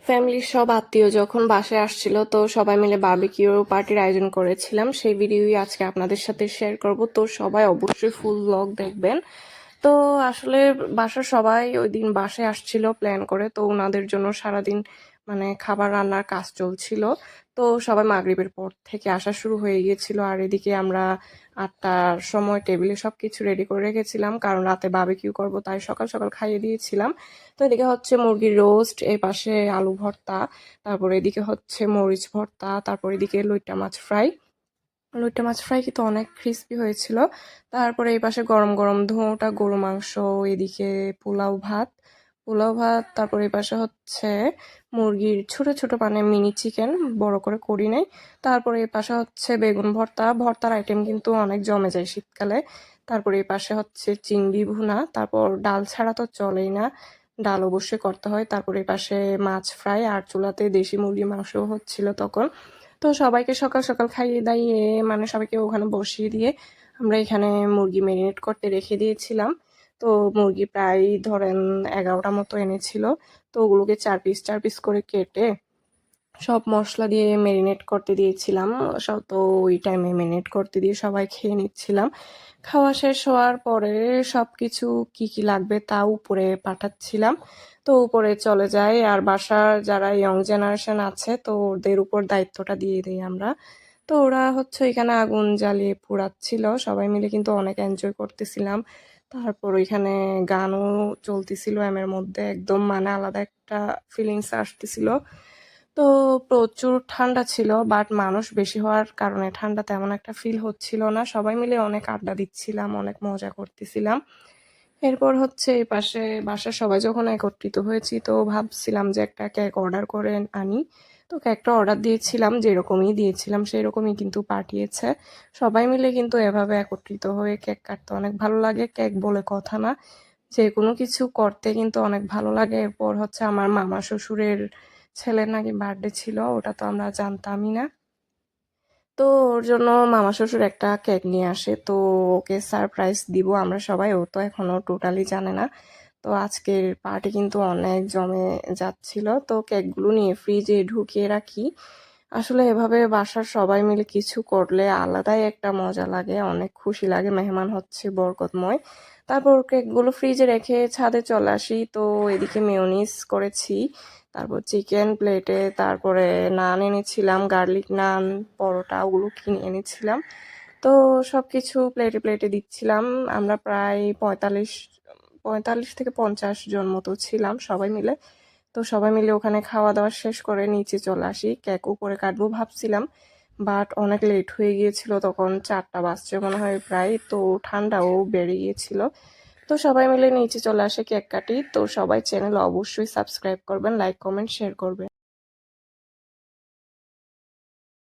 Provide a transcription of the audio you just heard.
ফ্যামিলির সব আত্মীয় যখন বাসায় আসছিল তো সবাই মিলে বারবিকিউ পার্টির আয়োজন করেছিলাম, সেই ভিডিওই আজকে আপনাদের সাথে শেয়ার করব। তো সবাই অবশ্যই ফুল ব্লগ দেখবেন। তো আসলে বাসার সবাই ওই দিন বাসায় আসছিল প্ল্যান করে, তো ওনাদের জন্য সারাদিন মানে খাবার রান্নার কাজ চলছিল। তো সবাই মাগরিবের পর থেকে আসা শুরু হয়ে গিয়েছিল, আর এদিকে আমরা 8টার সময় টেবিলে সবকিছু রেডি করে রেখেছিলাম, কারণ রাতে বারবিকিউ করব, তাই সকাল সকাল খাইয়ে দিয়েছিলাম। তো এদিকে হচ্ছে মুরগির রোস্ট, এই পাশে আলু ভর্তা, তারপরে এদিকে হচ্ছে মরিচ ভর্তা, তারপর এদিকে লইট্টা মাছ ফ্রাই। লইট্টা মাছ ফ্রাই কিন্তু অনেক ক্রিস্পি হয়েছিল। তারপরে এই পাশে গরম গরম ধোঁটা গরু মাংস, এদিকে পোলাও ভাত, তারপর এই পাশে হচ্ছে মুরগির ছোট ছোট মানে মিনি চিকেন, বড় করে করি নাই। তারপরে এই পাশে হচ্ছে বেগুন ভর্তা, ভর্তার আইটেম কিন্তু অনেক জমে যায় শীতকালে। তারপরে এই পাশে হচ্ছে চিংড়ি ভুনা, তারপর ডাল ছাড়া তো চলেই না, ডাল অবশ্যই করতে হয়। তারপরে এই পাশে মাছ ফ্রাই, আর চুলাতে দেশি মুরগির মাংস হচ্ছিল তখন। তো সবাইকে সকাল সকাল খাইয়ে দাইয়ে মানে সবাইকে ওখানে বসিয়ে দিয়ে আমরা এখানে মুরগি ম্যারিনেট করতে রেখে দিয়েছিলাম। তো মুরগি প্রায় ধরেন 11টা মতো এনেছিল। তো ওগুলোকে চার পিস চার পিস করে কেটে সব মশলা দিয়ে ম্যারিনেট করতে দিয়েছিলাম। তো ওই টাইমে ম্যারিনেট করতে দিয়ে সবাই খেয়ে নিচ্ছিলাম। খাওয়া শেষ হওয়ার পরে সবকিছু কি কি লাগবে তা উপরে পাঠাচ্ছিলাম। তো উপরে চলে যায়, আর বাসার যারা ইয়ং জেনারেশন আছে তো ওদের উপর দায়িত্বটা দিয়ে দিই আমরা। তো ওরা হচ্ছে এখানে আগুন জ্বালিয়ে পোড়াচ্ছিল, সবাই মিলে কিন্তু অনেক এনজয় করতেছিলাম। তারপর ওইখানে গানও চলতেছিল, এর মধ্যে একদম মানে আলাদা একটা ফিলিংস আসতেছিল। তো প্রচুর ঠান্ডা ছিল, বাট মানুষ বেশি হওয়ার কারণে ঠান্ডা তেমন একটা ফিল হচ্ছিল না। সবাই মিলে অনেক আড্ডা দিচ্ছিলাম, অনেক মজা করতেছিলাম। এরপর হচ্ছে এই পাশে বাসার সবাই যখন একত্রিত হয়েছি তো ভাবছিলাম যে একটা কেক অর্ডার করে আনি। তো কেকটা অর্ডার দিয়েছিলাম, যেরকমই দিয়েছিলাম সেই রকমই কিন্তু পাঠিয়েছে। সবাই মিলে কিন্তু এভাবে একত্রিত হয়ে কেক কাটতে অনেক ভালো লাগে, কেক বলে কথা না, যে কোনো কিছু করতে কিন্তু অনেক ভালো লাগে। এরপর হচ্ছে আমার মামা শ্বশুরের ছেলের নাকি বার্থডে ছিল, ওটা তো আমরা জানতামই না। তো ওর জন্য মামা শ্বশুর একটা কেক নিয়ে আসে, তো ওকে সারপ্রাইজ দিব আমরা সবাই, ও তো এখনো টোটালি জানে না। তো আজকের পার্টি কিন্তু অনেক জমে যাচ্ছিল। তো কেকগুলো নিয়ে ফ্রিজে ঢুকিয়ে রাখি। আসলে এভাবে বাসার সবাই মিলে কিছু করলে আলাদাই একটা মজা লাগে, অনেক খুশি লাগে, মেহমান হচ্ছে বরকতময়। তারপর কেকগুলো ফ্রিজে রেখে ছাদে চলে আসি। তো এদিকে মেয়োনিজ করেছি, তারপর চিকেন প্লেটে, তারপরে নান এনেছিলাম, গার্লিক নান, পরোটা ওগুলো কিনে এনেছিলাম। তো সবকিছু প্লেটে প্লেটে দিচ্ছিলাম। আমরা প্রায় 45 থেকে 50 জন মতো ছিলাম সবাই মিলে। তো সবাই মিলে ওখানে খাওয়া দাওয়া শেষ করে নিচে চলে আসি, কেক উপরে কাটবো ভাবছিলাম, বাট অনেক লেট হয়ে গিয়েছিল, তখন 4টা বাজছে মনে হয় প্রায়। তো ঠান্ডাও বেড়ে গিয়েছিল। তো সবাই মিলে নিচে চলে আসে, কেক কাটি। তো সবাই চ্যানেল অবশ্যই সাবস্ক্রাইব করবেন, লাইক কমেন্ট শেয়ার করবেন।